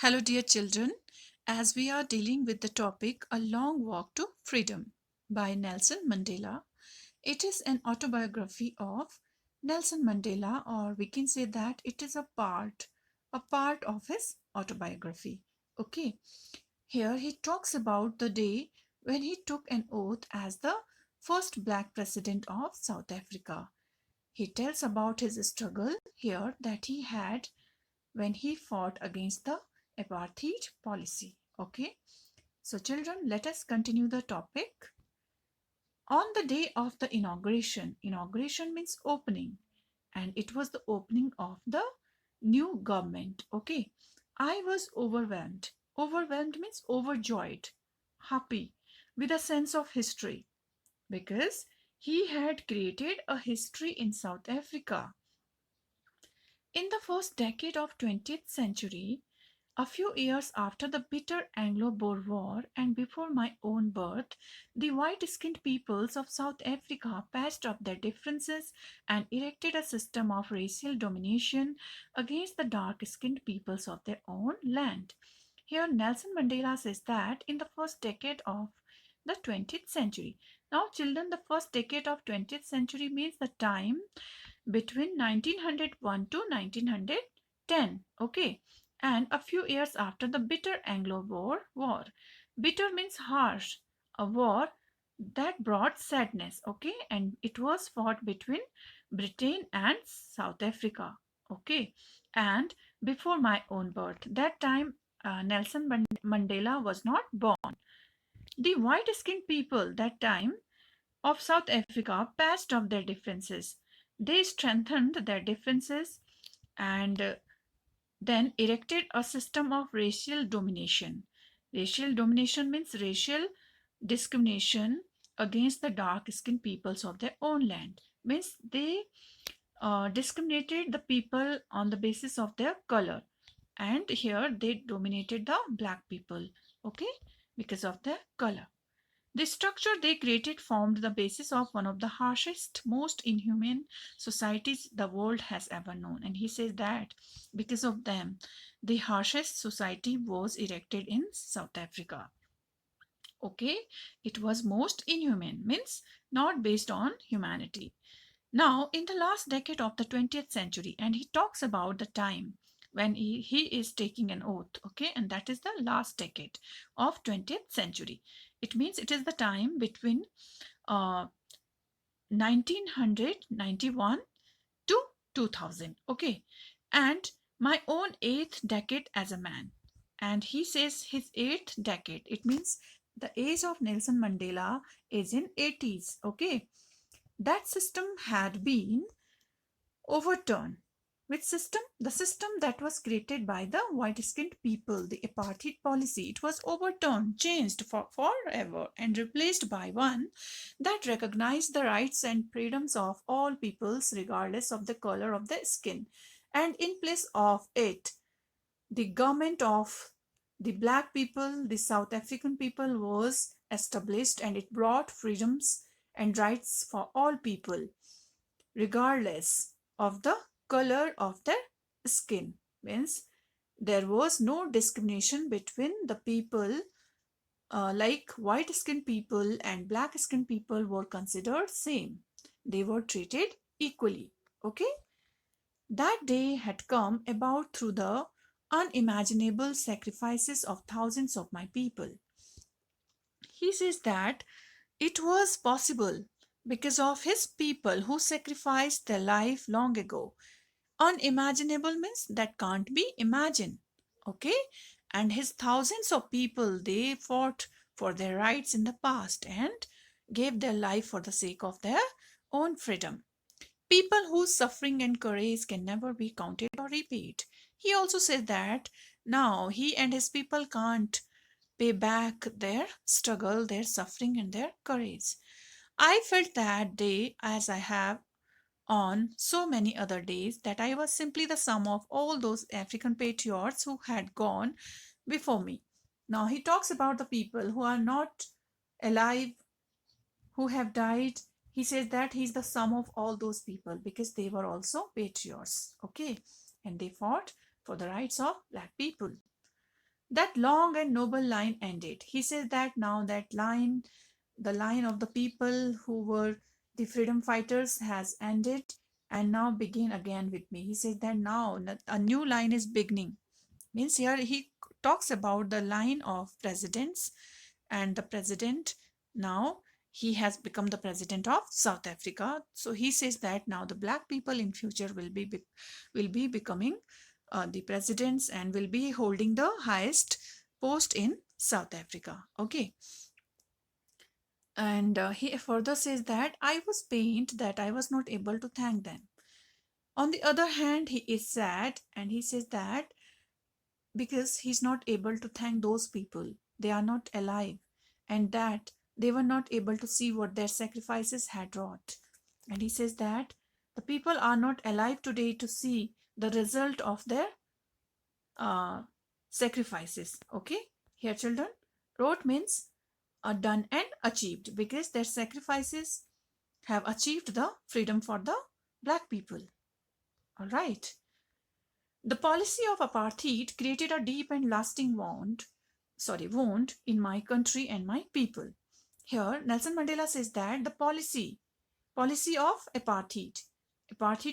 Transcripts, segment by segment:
Hello, dear children. As we are dealing with the topic A Long Walk to Freedom by Nelson Mandela, it is an autobiography of Nelson Mandela, or we can say that it is a part of his autobiography. Okay, here he talks about the day when he took an oath as the first black president of South Africa. He tells about his struggle here that he had when he fought against the apartheid policy. Okay, so children, let us continue the topic. On the day of the inauguration means opening, and it was the opening of the new government. Okay, I was overwhelmed. Overwhelmed means overjoyed, happy, with a sense of history because he had created a history in South Africa. In the first decade of 20th century, a few years after the bitter Anglo-Boer War and before my own birth, the white-skinned peoples of South Africa patched up their differences and erected a system of racial domination against the dark-skinned peoples of their own land. Here Nelson Mandela says that in the first decade of the 20th century. Now children, the first decade of 20th century means the time between 1901 to 1910. Okay, and a few years after the bitter Anglo-Boer War. Bitter means harsh, a war that brought sadness. Okay, and it was fought between Britain and South Africa. Okay, and before my own birth, that time Nelson Mandela was not born. The white-skinned people that time of South Africa patched up their differences. They strengthened their defenses and then erected a system of racial domination. Racial domination means racial discrimination against the dark skinned peoples of their own land. Means they discriminated the people on the basis of their color. And here they dominated the black people, okay, because of their color. The structure they created formed the basis of one of the harshest, most inhumane societies the world has ever known. And he says that because of them, the harshest society was erected in South Africa. Okay, it was most inhumane, means not based on humanity. Now, in the last decade of the 20th century, and he talks about the time when he is taking an oath, okay, and that is the last decade of 20th century. It means it is the time between uh, 1991 to 2000, okay, and my own eighth decade as a man. And he says his eighth decade, it means the age of Nelson Mandela is in 80s, okay. That system had been overturned. Which system? The system that was created by the white-skinned people, the apartheid policy. It was overturned, changed for forever, and replaced by one that recognized the rights and freedoms of all peoples, regardless of the color of their skin. And in place of it, the government of the black people, the South African people was established, and it brought freedoms and rights for all people regardless of the color of their skin. Means there was no discrimination between the people, like white skinned people and black skinned people were considered same. They were treated equally. Okay, that day had come about through the unimaginable sacrifices of thousands of my people. He says that it was possible because of his people who sacrificed their life long ago. Unimaginable means that can't be imagined. Okay? And his thousands of people, they fought for their rights in the past and gave their life for the sake of their own freedom. People whose suffering and courage can never be counted or repaid. He also said that now he and his people can't pay back their struggle, their suffering, and their courage. I felt that day, as I have on so many other days, that I was simply the sum of all those African patriots who had gone before me. Now he talks about the people who are not alive, who have died. He says that he's the sum of all those people because they were also patriots, okay, and they fought for the rights of black people. that long and noble line ended. He says that now that line, the line of the people who were the freedom fighters, has ended and now begin again with me. He says that now a new line is beginning. Means here he talks about the line of presidents, and the president now, he has become the president of South Africa. So he says that now the black people in future will be becoming the presidents and will be holding the highest post in South Africa. Okay. And he further says that I was pained that I was not able to thank them. On the other hand, he is sad and he says that because he's not able to thank those people, they are not alive, and that they were not able to see what their sacrifices had wrought. And he says that the people are not alive today to see the result of their uh, sacrifices. Okay, here, children, wrought means done and achieved, because their sacrifices have achieved the freedom for the black people. All right. The policy of apartheid created a deep and lasting wound in my country and my people. Here, Nelson Mandela says that the policy of apartheid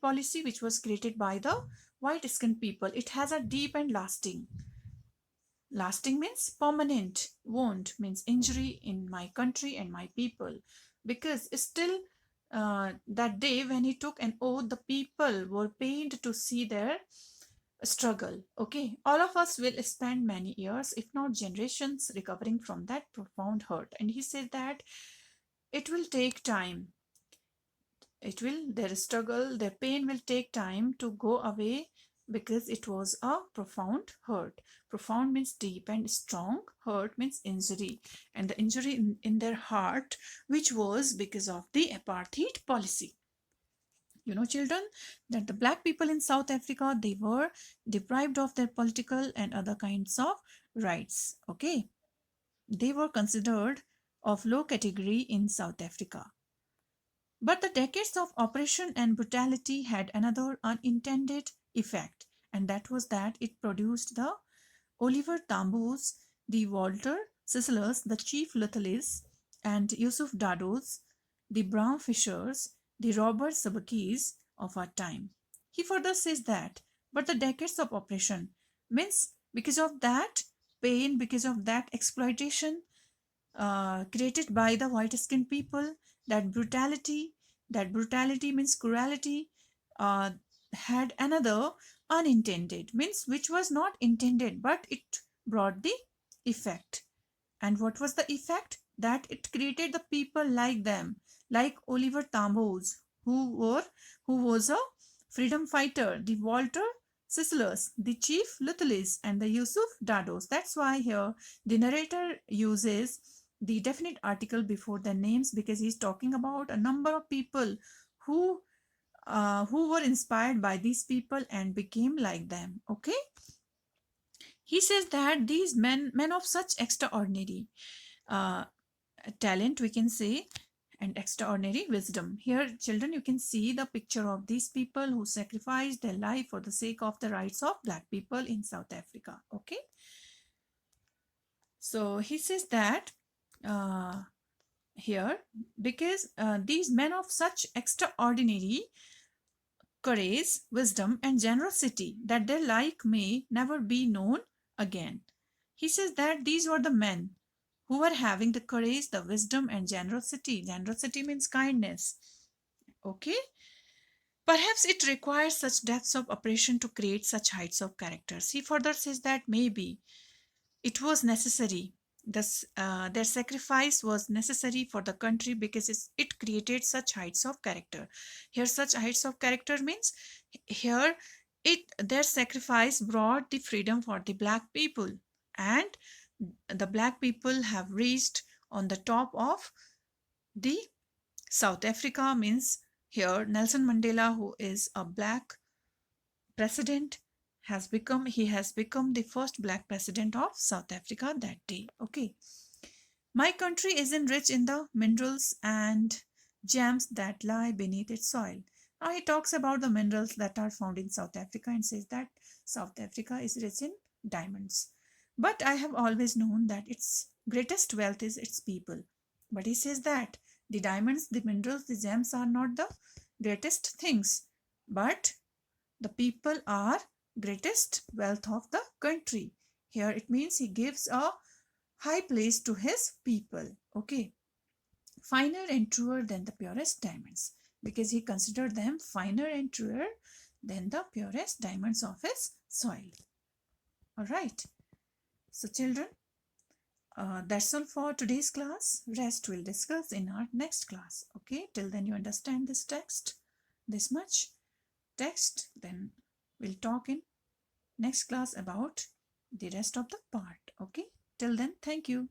policy, which was created by the white skinned people, it has a deep and lasting means permanent, wound means injury in my country and my people, because still that day when he took an oath, the people were pained to see their struggle. Okay, all of us will spend many years, if not generations, recovering from that profound hurt. And he said that it will take time. Their struggle, their pain will take time to go away, because it was a profound hurt. Profound means deep, and strong. Hurt means injury. And the injury in their heart, which was because of the apartheid policy. You know, children, that the black people in South Africa, they were deprived of their political and other kinds of rights. Okay, they were considered of low category in South Africa. But the decades of oppression and brutality had another unintended effect, and that was that it produced the Oliver Tambo's, the Walter Sislers, the Chief Luthalis, and Yusuf Dados, the Bram Fishers, the Robert Sabakis of our time. He further says that, but the decades of oppression means because of that pain, because of that exploitation created by the white skinned people, that brutality means cruelty, uh, had another unintended, means which was not intended, but it brought the effect. And what was the effect? That it created the people like them, like Oliver Tambo's, who was a freedom fighter, the Walter Sislers, the Chief Luthalis, and the Yusuf Dados. That's why here the narrator uses the definite article before their names, because he's talking about a number of people who who were inspired by these people and became like them. Okay, he says that these men of such extraordinary uh, talent, we can say, and extraordinary wisdom. Here, children, you can see the picture of these people who sacrificed their life for the sake of the rights of black people in South Africa. Okay, so he says that uh, here, because these men of such extraordinary courage, wisdom, and generosity, that their like may never be known again. He says that these were the men who were having the courage, the wisdom, and generosity. Generosity means kindness. Okay? Perhaps it requires such depths of oppression to create such heights of characters. He further says that maybe it was necessary. Their sacrifice was necessary for the country, because it created such heights of character. Here, such heights of character means here their sacrifice brought the freedom for the black people, and the black people have reached on the top of the South Africa. Means here Nelson Mandela, who is a black president, he has become the first black president of South Africa that day. Okay, my country is enriched in the minerals and gems that lie beneath its soil. Now he talks about the minerals that are found in South Africa and says that South Africa is rich in diamonds. But I have always known that its greatest wealth is its people. But he says that the diamonds, the minerals, the gems are not the greatest things, but the people are greatest wealth of the country. Here it means he gives a high place to his people. Okay, finer and truer than the purest diamonds, because he considered them finer and truer than the purest diamonds of his soil. All right. So, children, that's all for today's class. Rest we'll discuss in our next class. Okay, till then you understand this text, this much text. Then we'll talk in next class about the rest of the part. Okay, till then, thank you.